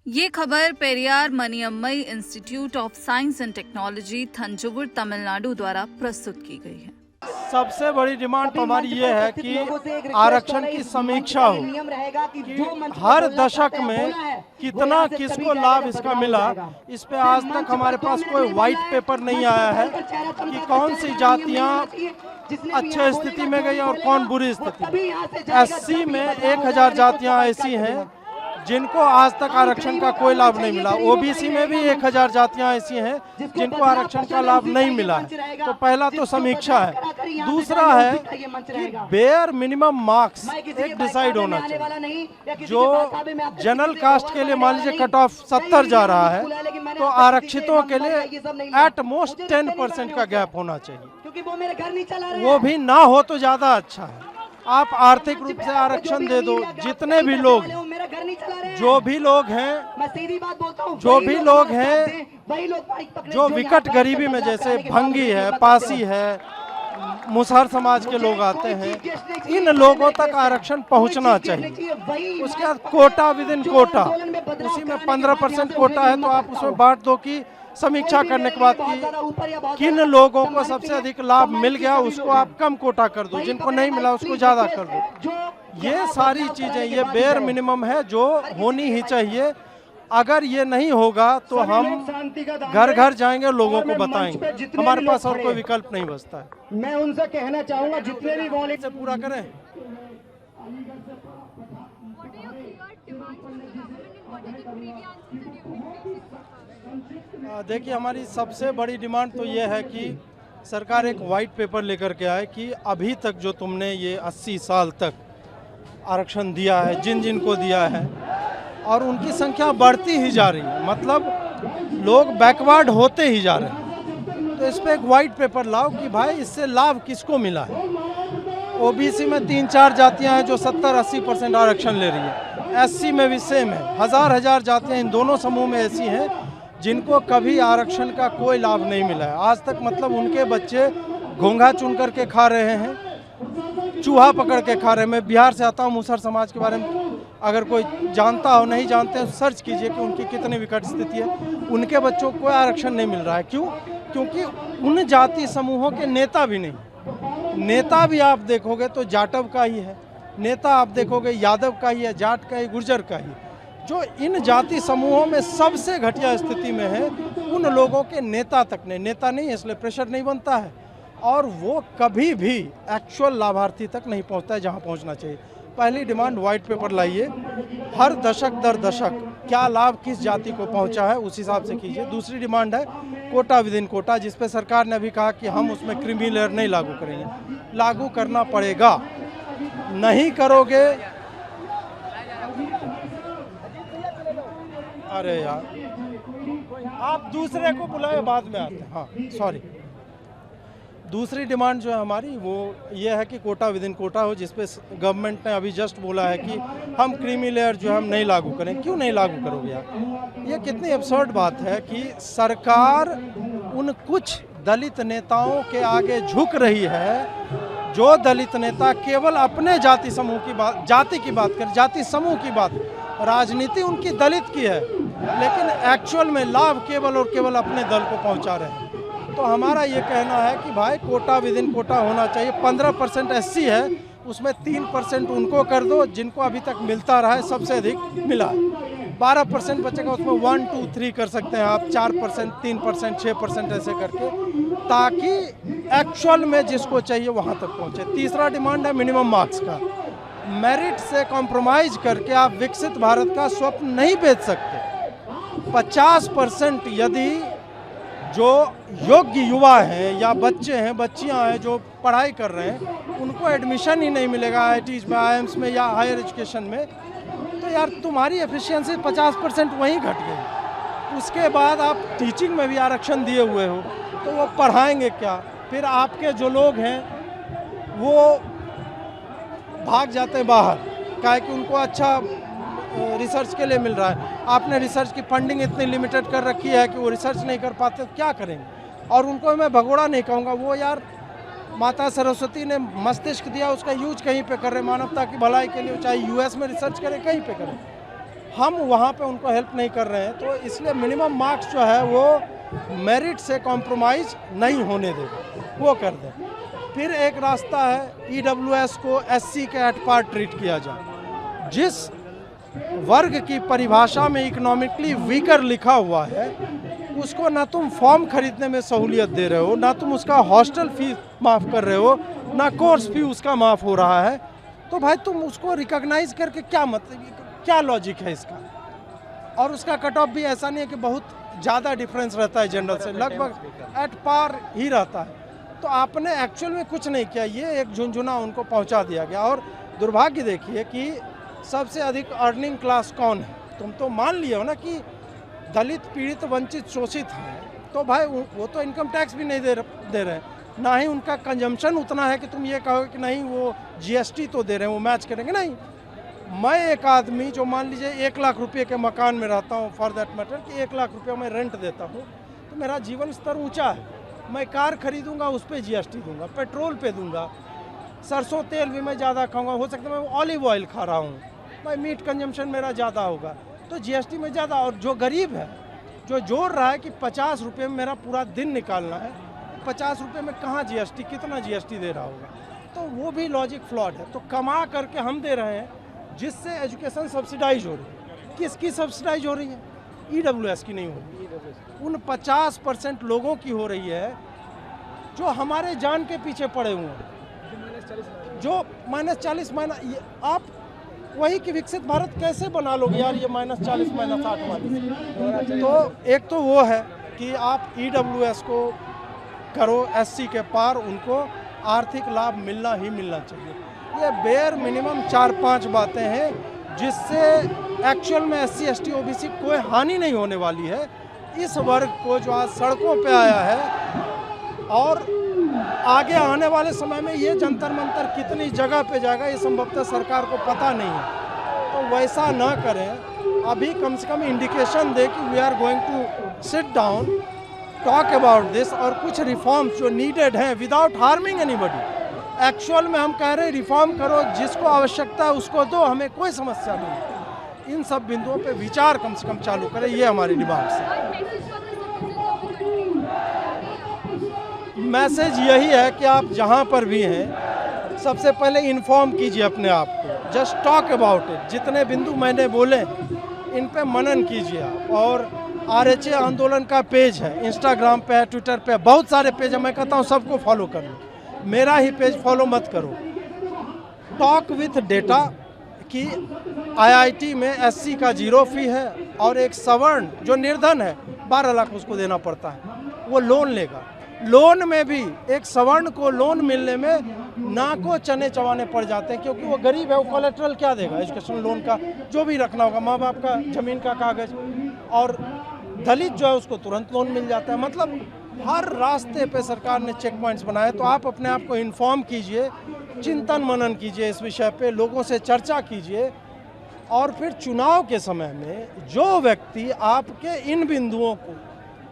ये खबर Periyar Maniammai institute of science and technology Thanjavur Tamil Nadu द्वारा प्रस्तुत की गई है। सबसे बड़ी डिमांड तो हमारी ये है कि आरक्षण की समीक्षा हो कि हर दशक में कितना किसको लाभ इसका मिला। इस पे आज तक हमारे पास कोई व्हाइट पेपर नहीं आया है कि कौन सी जातियां अच्छे स्थिति में गई और कौन बुरी स्थिति। एससी में 1000 जातियां ऐसी हैं जिनको आज तक आरक्षण का कोई लाभ नहीं मिला। ओबीसी में भी 1000 जातियां ऐसी हैं जिनको आरक्षण का लाभ नहीं मिला है। तो पहला तो समीक्षा है। दूसरा है कि बेयर मिनिमम मार्क्स एक डिसाइड होना चाहिए। जो जनरल कास्ट के लिए मान लीजिए कट ऑफ 70 जा रहा है तो आरक्षितों के लिए एट मोस्ट 10% का गैप होना चाहिए। वो भी ना हो तो ज्यादा अच्छा है। आप आर्थिक रूप से आरक्षण दे दो। जितने भी लोग जो भी लोग हैं जो विकट गरीबी में, जैसे भंगी है, पासी है, मुसहर समाज के लोग आते हैं, इन लोगों तक आरक्षण पहुंचना चाहिए। उसके बाद कोटा विद इन कोटा, उसी में 15% कोटा है तो आप उसमें बांट दो कि समीक्षा करने के बाद कि किन लोगों को सबसे अधिक लाभ मिल गया उसको आप कम कोटा कर दो, जिनको नहीं मिला उसको ज्यादा कर दो। ये सारी चीजें, ये बेयर मिनिमम है जो होनी ही चाहिए। अगर ये नहीं होगा तो हम घर घर जाएंगे, लोगों को बताएंगे। हमारे पास और कोई विकल्प नहीं बचता है। मैं उनसे कहना चाहूंगा जितने भी वॉलेट से पूरा करें। देखिए, हमारी सबसे बड़ी डिमांड तो ये है कि सरकार एक वाइट पेपर लेकर के आए कि अभी तक जो तुमने ये 80 साल तक आरक्षण दिया है, जिन जिन को दिया है, और उनकी संख्या बढ़ती ही जा रही है, मतलब लोग बैकवर्ड होते ही जा रहे हैं। तो इस पर एक वाइट पेपर लाओ कि भाई इससे लाभ किसको मिला है। ओबीसी में 3-4 जातियां हैं जो 70-80% आरक्षण ले रही है। एससी में भी सेम है। हजार जातियां इन दोनों समूह में ऐसी हैं जिनको कभी आरक्षण का कोई लाभ नहीं मिला है आज तक। मतलब उनके बच्चे घोंघा चुन करके खा रहे हैं, चूहा पकड़ के खा रहे हैं। मैं बिहार से आता हूँ। मुसहर समाज के बारे में अगर कोई जानता हो, नहीं जानते हैं, सर्च कीजिए कि उनकी कितनी विकट स्थिति है। उनके बच्चों को कोई आरक्षण नहीं मिल रहा है। क्यों? क्योंकि उन जाति समूहों के नेता भी नहीं। नेता भी आप देखोगे तो जाटव का ही है, नेता आप देखोगे यादव का ही है, जाट का ही, गुर्जर का ही। जो इन जाति समूहों में सबसे घटिया स्थिति में है उन लोगों के नेता तक नहीं, नेता नहीं है इसलिए प्रेशर नहीं बनता है, और वो कभी भी एक्चुअल लाभार्थी तक नहीं पहुंचता है जहां पहुंचना चाहिए। पहली डिमांड व्हाइट पेपर लाइए, हर दशक दर दशक क्या लाभ किस जाति को पहुंचा है उस हिसाब से कीजिए। दूसरी डिमांड है कोटा विद इन कोटा, जिसपे सरकार ने अभी कहा कि हम उसमें क्रीमी लेयर नहीं लागू करेंगे। लागू करना पड़ेगा, नहीं करोगे, अरे यार आप दूसरे को बुलाए, बाद में आते हैं। हाँ सॉरी। दूसरी डिमांड जो है हमारी वो ये है कि कोटा विद इन कोटा हो, जिसपे गवर्नमेंट ने अभी जस्ट बोला है कि हम क्रीमी लेयर जो है हम नहीं लागू करें। क्यों नहीं लागू करोगे यार? ये कितनी अब्सर्ड बात है कि सरकार उन कुछ दलित नेताओं के आगे झुक रही है जो दलित नेता केवल अपने जाति समूह की बात, जाति की बात कर, जाति समूह की बात, राजनीति उनकी दलित की है, लेकिन एक्चुअल में लाभ केवल और केवल अपने दल को पहुंचा रहे हैं। तो हमारा ये कहना है कि भाई कोटा विद इन कोटा होना चाहिए। 15% एससी है, उसमें 3% उनको कर दो जिनको अभी तक मिलता रहा है, सबसे अधिक मिला है। 12% बचेगा, उसमें 1, 2, 3 कर सकते हैं आप, 4%, 3%, 6% ऐसे करके, ताकि एक्चुअल में जिसको चाहिए वहाँ तक पहुँचे। तीसरा डिमांड है मिनिमम मार्क्स का। मेरिट से कॉम्प्रोमाइज करके आप विकसित भारत का स्वप्न नहीं बेच सकते। 50% यदि जो योग्य युवा हैं या बच्चे हैं, बच्चियां हैं जो पढ़ाई कर रहे हैं, उनको एडमिशन ही नहीं मिलेगा आईआईटीज में, आईएम्स में या हायर एजुकेशन में, तो यार तुम्हारी एफिशिएंसी 50% वहीं घट गई। उसके बाद आप टीचिंग में भी आरक्षण दिए हुए हो तो वो पढ़ाएंगे क्या? फिर आपके जो लोग हैं वो भाग जाते हैं बाहर, काहे कि उनको अच्छा रिसर्च के लिए मिल रहा है। आपने रिसर्च की फंडिंग इतनी लिमिटेड कर रखी है कि वो रिसर्च नहीं कर पाते, तो क्या करेंगे? और उनको मैं भगोड़ा नहीं कहूँगा, वो यार माता सरस्वती ने मस्तिष्क दिया, उसका यूज कहीं पे कर रहे, मानवता की भलाई के लिए, चाहे यूएस में रिसर्च करें, कहीं पे करें। हम वहाँ पे उनको हेल्प नहीं कर रहे हैं, तो इसलिए मिनिमम मार्क्स जो है वो मेरिट से कॉम्प्रोमाइज़ नहीं होने देगा, वो कर दें। फिर एक रास्ता है EWS को SC के एट पार ट्रीट किया जाए। जिस वर्ग की परिभाषा में इकोनॉमिकली वीकर लिखा हुआ है उसको ना तुम फॉर्म खरीदने में सहूलियत दे रहे हो, ना तुम उसका हॉस्टल फीस माफ़ कर रहे हो, ना कोर्स फी उसका माफ़ हो रहा है, तो भाई तुम उसको रिकॉग्नाइज करके क्या मतलब, क्या लॉजिक है इसका। और उसका कट ऑफ भी ऐसा नहीं है कि बहुत ज़्यादा डिफरेंस रहता है जनरल से, लगभग एट पार ही रहता है। तो आपने एक्चुअल में कुछ नहीं किया, ये एक झुंझुना उनको पहुंचा दिया गया। और दुर्भाग्य देखिए कि सबसे अधिक अर्निंग क्लास कौन है। तुम तो मान लिए हो ना कि दलित, पीड़ित, वंचित, शोषित हैं, तो भाई वो तो इनकम टैक्स भी नहीं दे रहे हैं, ना ही उनका कंजम्पशन उतना है कि तुम ये कहोगे कि नहीं वो GST तो दे रहे हैं, वो मैच करेंगे। नहीं, मैं एक आदमी जो मान लीजिए 1 लाख रुपये के मकान में रहता हूँ, फॉर दैट मैटर कि 1 लाख रुपये मैं रेंट देता हूँ, तो मेरा जीवन स्तर ऊंचा है। मैं कार खरीदूंगा उस पर GST दूंगा, पेट्रोल पे दूंगा, सरसों तेल भी मैं ज़्यादा खाऊंगा, हो सकता है मैं ऑलिव ऑयल खा रहा हूँ, भाई मीट कंजम्पशन मेरा ज़्यादा होगा, तो GST में ज़्यादा। और जो गरीब है, जो जोड़ रहा है कि 50 रुपये में मेरा पूरा दिन निकालना है, 50 रुपये में कहाँ GST, कितना GST दे रहा होगा, तो वो भी लॉजिक फ्लॉड है। तो कमा करके हम दे रहे हैं जिससे एजुकेशन सब्सिडाइज हो रही है। किसकी सब्सिडाइज हो रही है? EWS की नहीं हो रही, उन 50% लोगों की हो रही है जो हमारे जान के पीछे पड़े हुए हैं, जो -40 आप वही कि विकसित भारत कैसे बना लोगे यार, ये -40 -60 वाली। तो एक तो वो है कि आप EWS को करो SC के पार, उनको आर्थिक लाभ मिलना ही मिलना चाहिए। ये बेयर मिनिमम 4-5 बातें हैं जिससे एक्चुअल में SC ST OBC कोई हानि नहीं होने वाली है। इस वर्ग को जो आज सड़कों पे आया है और आगे आने वाले समय में ये जंतर मंतर कितनी जगह पे जाएगा ये संभवतः सरकार को पता नहीं है, तो वैसा ना करें। अभी कम से कम इंडिकेशन दे कि we are going to sit down, talk about this, और कुछ रिफॉर्म्स जो नीडेड हैं विदाउट हार्मिंग एनीबडी। एक्चुअल में हम कह रहे हैं रिफॉर्म करो, जिसको आवश्यकता है उसको दो, हमें कोई समस्या नहीं। इन सब बिंदुओं पे विचार कम से कम चालू करें, ये हमारी डिमांड है। मैसेज यही है कि आप जहाँ पर भी हैं सबसे पहले इन्फॉर्म कीजिए अपने आप को, जस्ट टॉक अबाउट इट। जितने बिंदु मैंने बोले इन पे मनन कीजिए आप। और RHA आंदोलन का पेज है, इंस्टाग्राम पे है, ट्विटर पे, बहुत सारे पेज है, मैं कहता हूँ सबको फॉलो कर लो, मेरा ही पेज फॉलो मत करो। टॉक विथ डेटा कि IIT में SC का 0 फी है और एक सवर्ण जो निर्धन है 12 लाख उसको देना पड़ता है, वो लोन लेगा। लोन में भी एक सवर्ण को लोन मिलने में नाको चने चबाने पड़ जाते हैं, क्योंकि वो गरीब है, वो कोलेट्रल क्या देगा एजुकेशन लोन का, जो भी रखना होगा, माँ बाप का ज़मीन का कागज़। और दलित जो है उसको तुरंत लोन मिल जाता है। मतलब हर रास्ते पे सरकार ने चेक पॉइंट्स बनाए। तो आप अपने आप को इन्फॉर्म कीजिए, चिंतन मनन कीजिए इस विषय पे, लोगों से चर्चा कीजिए, और फिर चुनाव के समय में जो व्यक्ति आपके इन बिंदुओं को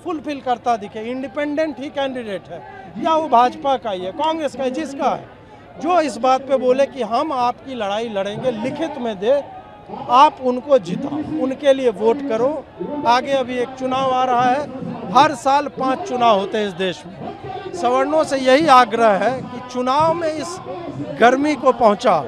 फुलफिल करता दिखे, इंडिपेंडेंट ही कैंडिडेट है या वो भाजपा का ही है, कांग्रेस का है, जिसका है, जो इस बात पे बोले कि हम आपकी लड़ाई लड़ेंगे, लिखित में दे, आप उनको जिताओ, उनके लिए वोट करो। आगे अभी एक चुनाव आ रहा है, हर साल 5 चुनाव होते हैं इस देश में। सवर्णों से यही आग्रह है कि चुनाव में इस गर्मी को पहुंचा,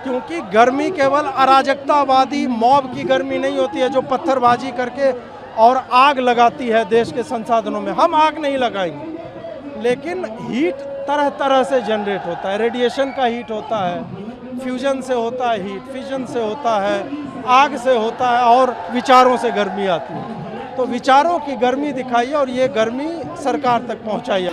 क्योंकि गर्मी केवल अराजकतावादी मॉब की गर्मी नहीं होती है जो पत्थरबाजी करके और आग लगाती है देश के संसाधनों में। हम आग नहीं लगाएंगे, लेकिन हीट तरह तरह से जनरेट होता है, रेडिएशन का हीट होता है, फ्यूजन से होता है हीट, फिजन से होता है, आग से होता है, और विचारों से गर्मी आती है। तो विचारों की गर्मी दिखाइए और ये गर्मी सरकार तक पहुंचाइए।